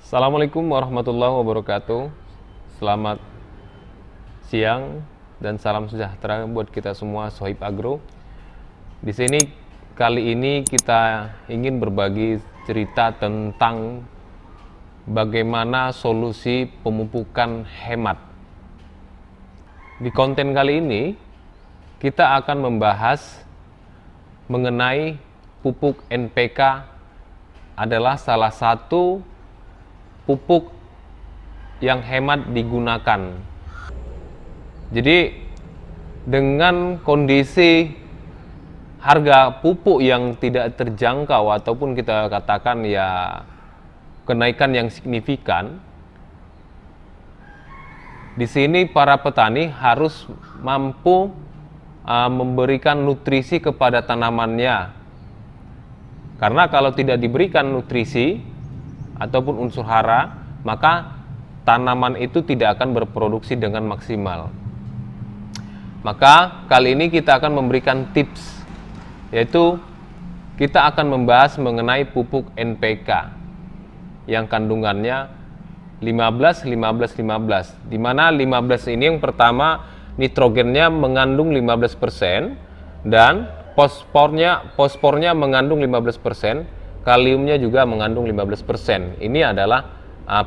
Assalamualaikum warahmatullahi wabarakatuh. Selamat siang dan salam sejahtera buat kita semua Sohib Agro. Di sini kali ini kita ingin berbagi cerita tentang bagaimana solusi pemupukan hemat. Di konten kali ini kita akan membahas mengenai pupuk NPK adalah salah satu pupuk yang hemat digunakan. Jadi dengan kondisi harga pupuk yang tidak terjangkau ataupun kita katakan ya kenaikan yang signifikan, di sini para petani harus mampu memberikan nutrisi kepada tanamannya. Karena kalau tidak diberikan nutrisi ataupun unsur hara, maka tanaman itu tidak akan berproduksi dengan maksimal. Maka kali ini kita akan memberikan tips, yaitu kita akan membahas mengenai pupuk NPK yang kandungannya 15-15-15, di mana 15 ini yang pertama nitrogennya mengandung 15% dan fosfornya mengandung 15%, kaliumnya juga mengandung 15%. Ini adalah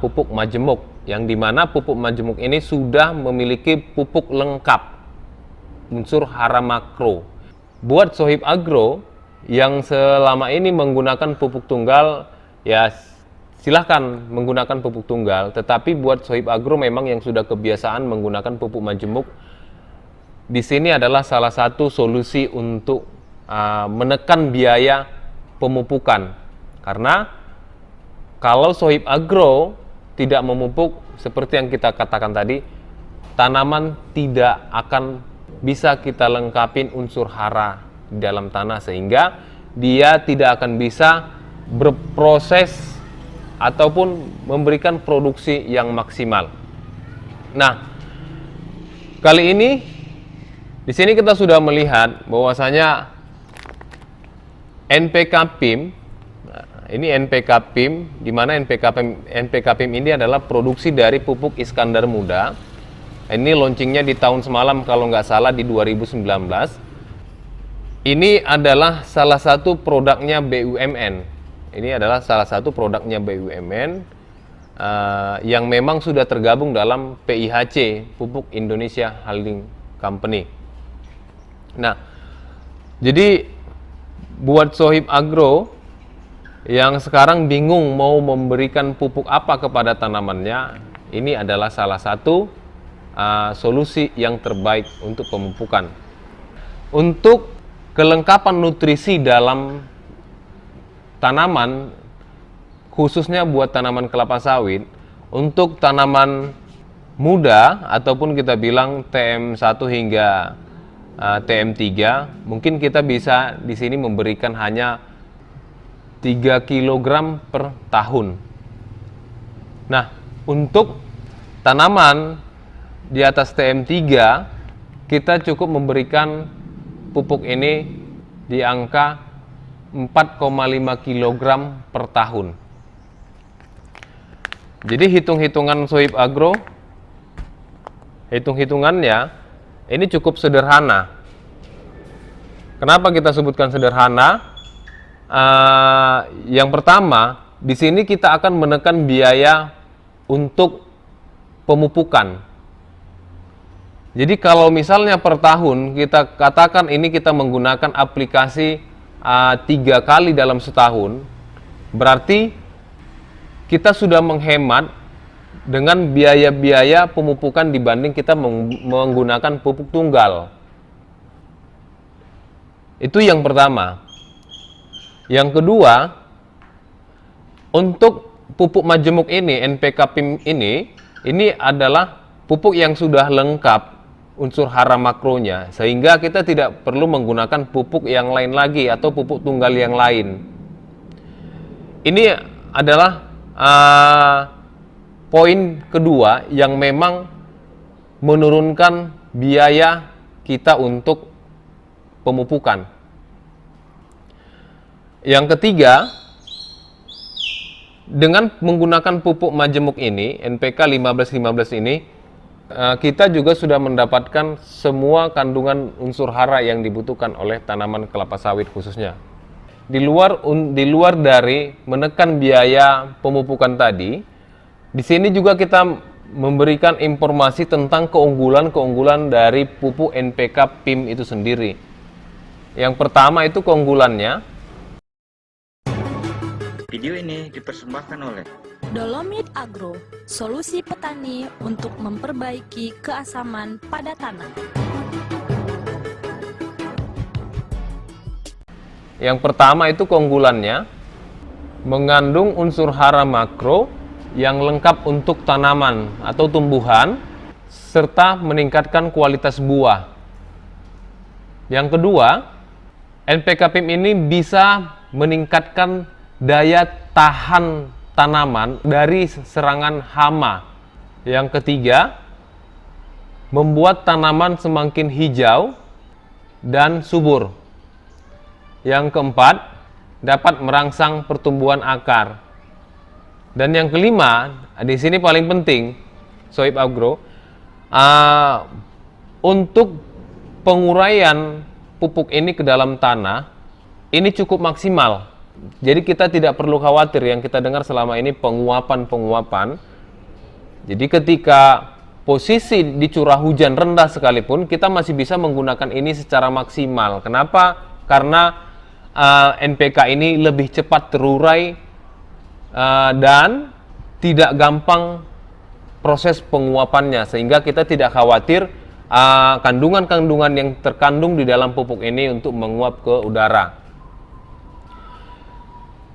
pupuk majemuk, yang dimana pupuk majemuk ini sudah memiliki pupuk lengkap unsur hara makro. Buat Sohib Agro yang selama ini menggunakan pupuk tunggal, ya silahkan menggunakan pupuk tunggal. Tetapi buat Sohib Agro memang yang sudah kebiasaan menggunakan pupuk majemuk, di sini adalah salah satu solusi untuk menekan biaya pemupukan. Karena kalau Sohib Agro tidak memupuk seperti yang kita katakan tadi, tanaman tidak akan bisa kita lengkapin unsur hara di dalam tanah, sehingga dia tidak akan bisa berproses ataupun memberikan produksi yang maksimal. Nah, kali ini di sini kita sudah melihat bahwasanya NPK PIM, ini NPK PIM, di mana NPK PIM ini adalah produksi dari pupuk Iskandar Muda. Ini launchingnya di tahun semalam kalau nggak salah di 2019. Ini adalah salah satu produknya BUMN. Ini adalah salah satu produknya BUMN yang memang sudah tergabung dalam PIHC, Pupuk Indonesia Holding Company. Nah, jadi buat Sohib Agro yang sekarang bingung mau memberikan pupuk apa kepada tanamannya, ini adalah salah satu solusi yang terbaik untuk pemupukan. Untuk kelengkapan nutrisi dalam tanaman, khususnya buat tanaman kelapa sawit, untuk tanaman muda ataupun kita bilang TM1 hingga TM3, mungkin kita bisa di sini memberikan hanya 3 kg per tahun. Nah, untuk tanaman di atas TM3, kita cukup memberikan pupuk ini di angka 4,5 kg per tahun. Jadi hitung-hitungan Sohib Agro, hitung-hitungannya ini cukup sederhana. Kenapa kita sebutkan sederhana? Yang pertama, di sini kita akan menekan biaya untuk pemupukan. Jadi kalau misalnya per tahun kita katakan ini kita menggunakan aplikasi 3 kali dalam setahun, berarti kita sudah menghemat dengan biaya-biaya pemupukan dibanding kita menggunakan pupuk tunggal. Itu yang pertama. Yang kedua, untuk pupuk majemuk ini, NPK PIM ini adalah pupuk yang sudah lengkap unsur hara makronya, sehingga kita tidak perlu menggunakan pupuk yang lain lagi atau pupuk tunggal yang lain. Ini adalah poin kedua yang memang menurunkan biaya kita untuk pemupukan. Yang ketiga, dengan menggunakan pupuk majemuk ini, NPK 1515 ini, kita juga sudah mendapatkan semua kandungan unsur hara yang dibutuhkan oleh tanaman kelapa sawit khususnya. Di luar dari menekan biaya pemupukan tadi, di sini juga kita memberikan informasi tentang keunggulan-keunggulan dari pupuk NPK PIM itu sendiri. Yang pertama itu keunggulannya. Video ini dipersembahkan oleh Dolomit Agro, solusi petani untuk memperbaiki keasaman pada tanah. Yang pertama itu keunggulannya, mengandung unsur hara makro yang lengkap untuk tanaman atau tumbuhan, serta meningkatkan kualitas buah. Yang kedua, NPK PIM ini bisa meningkatkan daya tahan tanaman dari serangan hama. Yang ketiga, membuat tanaman semakin hijau dan subur. Yang keempat, dapat merangsang pertumbuhan akar. Dan yang kelima, di sini paling penting, Sohib Agro, untuk penguraian pupuk ini ke dalam tanah, ini cukup maksimal. Jadi kita tidak perlu khawatir yang kita dengar selama ini penguapan. Jadi ketika posisi di curah hujan rendah sekalipun, kita masih bisa menggunakan ini secara maksimal. Kenapa? Karena NPK ini lebih cepat terurai dan tidak gampang proses penguapannya, sehingga kita tidak khawatir kandungan-kandungan yang terkandung di dalam pupuk ini untuk menguap ke udara.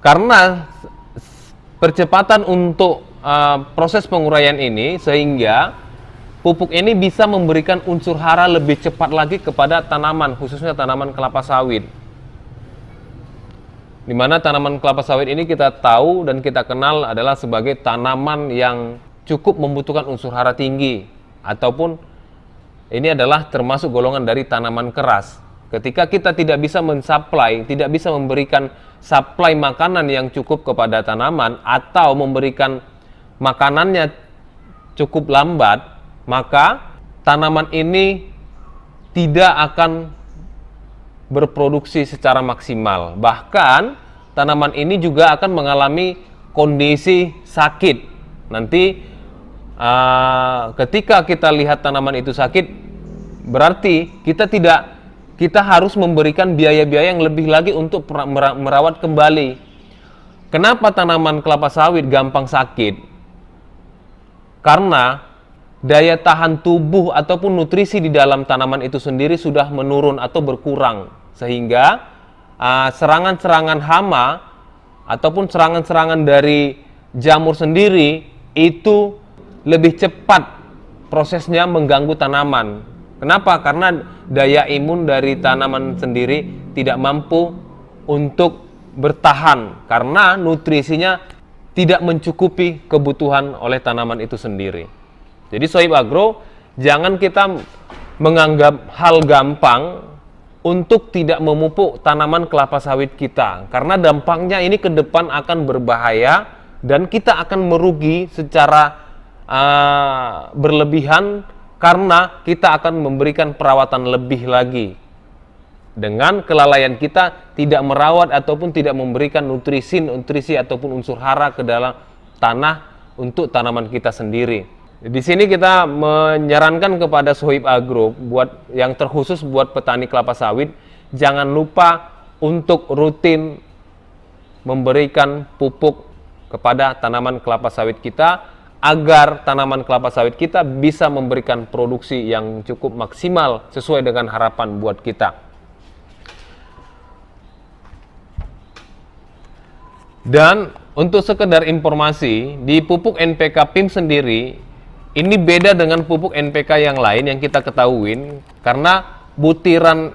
Karena percepatan untuk proses penguraian ini, sehingga pupuk ini bisa memberikan unsur hara lebih cepat lagi kepada tanaman, khususnya tanaman kelapa sawit. Di mana tanaman kelapa sawit ini kita tahu dan kita kenal adalah sebagai tanaman yang cukup membutuhkan unsur hara tinggi, ataupun ini adalah termasuk golongan dari tanaman keras. Ketika kita tidak bisa mensuplai, tidak bisa memberikan suplai makanan yang cukup kepada tanaman, atau memberikan makanannya cukup lambat, maka tanaman ini tidak akan berproduksi secara maksimal. Bahkan tanaman ini juga akan mengalami kondisi sakit. Nanti ketika kita lihat tanaman itu sakit, berarti kita harus memberikan biaya-biaya yang lebih lagi untuk merawat kembali. Kenapa tanaman kelapa sawit gampang sakit? Karena daya tahan tubuh ataupun nutrisi di dalam tanaman itu sendiri sudah menurun atau berkurang, sehingga serangan-serangan hama ataupun serangan-serangan dari jamur sendiri itu lebih cepat prosesnya mengganggu tanaman. Kenapa? Karena daya imun dari tanaman sendiri tidak mampu untuk bertahan karena nutrisinya tidak mencukupi kebutuhan oleh tanaman itu sendiri. Jadi Sohib Agro, jangan kita menganggap hal gampang untuk tidak memupuk tanaman kelapa sawit kita, karena dampaknya ini ke depan akan berbahaya dan kita akan merugi secara berlebihan, karena kita akan memberikan perawatan lebih lagi. Dengan kelalaian kita tidak merawat ataupun tidak memberikan nutrisi ataupun unsur hara ke dalam tanah untuk tanaman kita sendiri. Di sini kita menyarankan kepada Sohib Agro yang terkhusus buat petani kelapa sawit, jangan lupa untuk rutin memberikan pupuk kepada tanaman kelapa sawit kita, agar tanaman kelapa sawit kita bisa memberikan produksi yang cukup maksimal sesuai dengan harapan buat kita. Dan untuk sekedar informasi, di pupuk NPK PIM sendiri ini beda dengan pupuk NPK yang lain yang kita ketahuin, karena butiran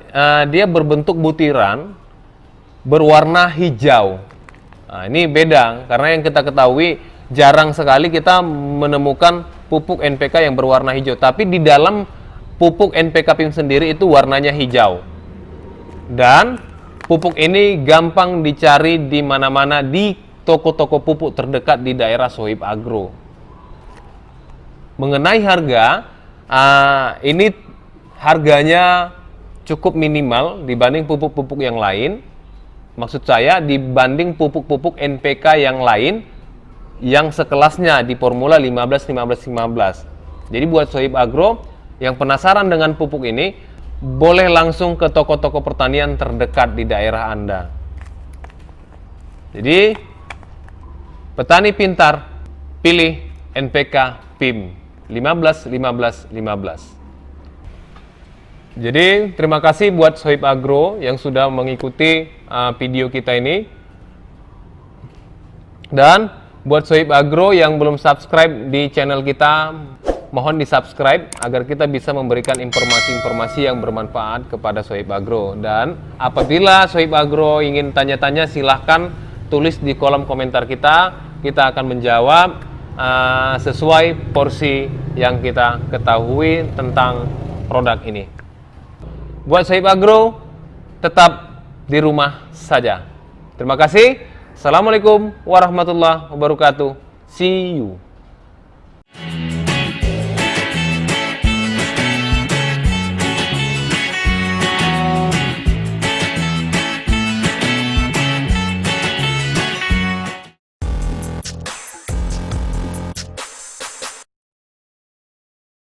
dia berbentuk butiran berwarna hijau. Nah, ini beda karena yang kita ketahui jarang sekali kita menemukan pupuk NPK yang berwarna hijau, tapi di dalam pupuk NPK PIM sendiri itu warnanya hijau. Dan pupuk ini gampang dicari di mana-mana di toko-toko pupuk terdekat di daerah Sohib Agro. Mengenai harga, ini harganya cukup minimal dibanding pupuk-pupuk yang lain. Maksud saya dibanding pupuk-pupuk NPK yang lain yang sekelasnya di formula 15-15-15. Jadi buat Sohib Agro yang penasaran dengan pupuk ini, boleh langsung ke toko-toko pertanian terdekat di daerah Anda. Jadi petani pintar, pilih NPK PIM 15-15-15. Jadi terima kasih buat Sohib Agro yang sudah mengikuti video kita ini. Dan buat Sohib Agro yang belum subscribe di channel kita, mohon di subscribe agar kita bisa memberikan informasi-informasi yang bermanfaat kepada Sohib Agro. Dan apabila Sohib Agro ingin tanya-tanya, silahkan tulis di kolom komentar kita. Kita akan menjawab sesuai porsi yang kita ketahui tentang produk ini. Buat Sohib Agro, tetap di rumah saja. Terima kasih. Assalamualaikum warahmatullahi wabarakatuh. See you.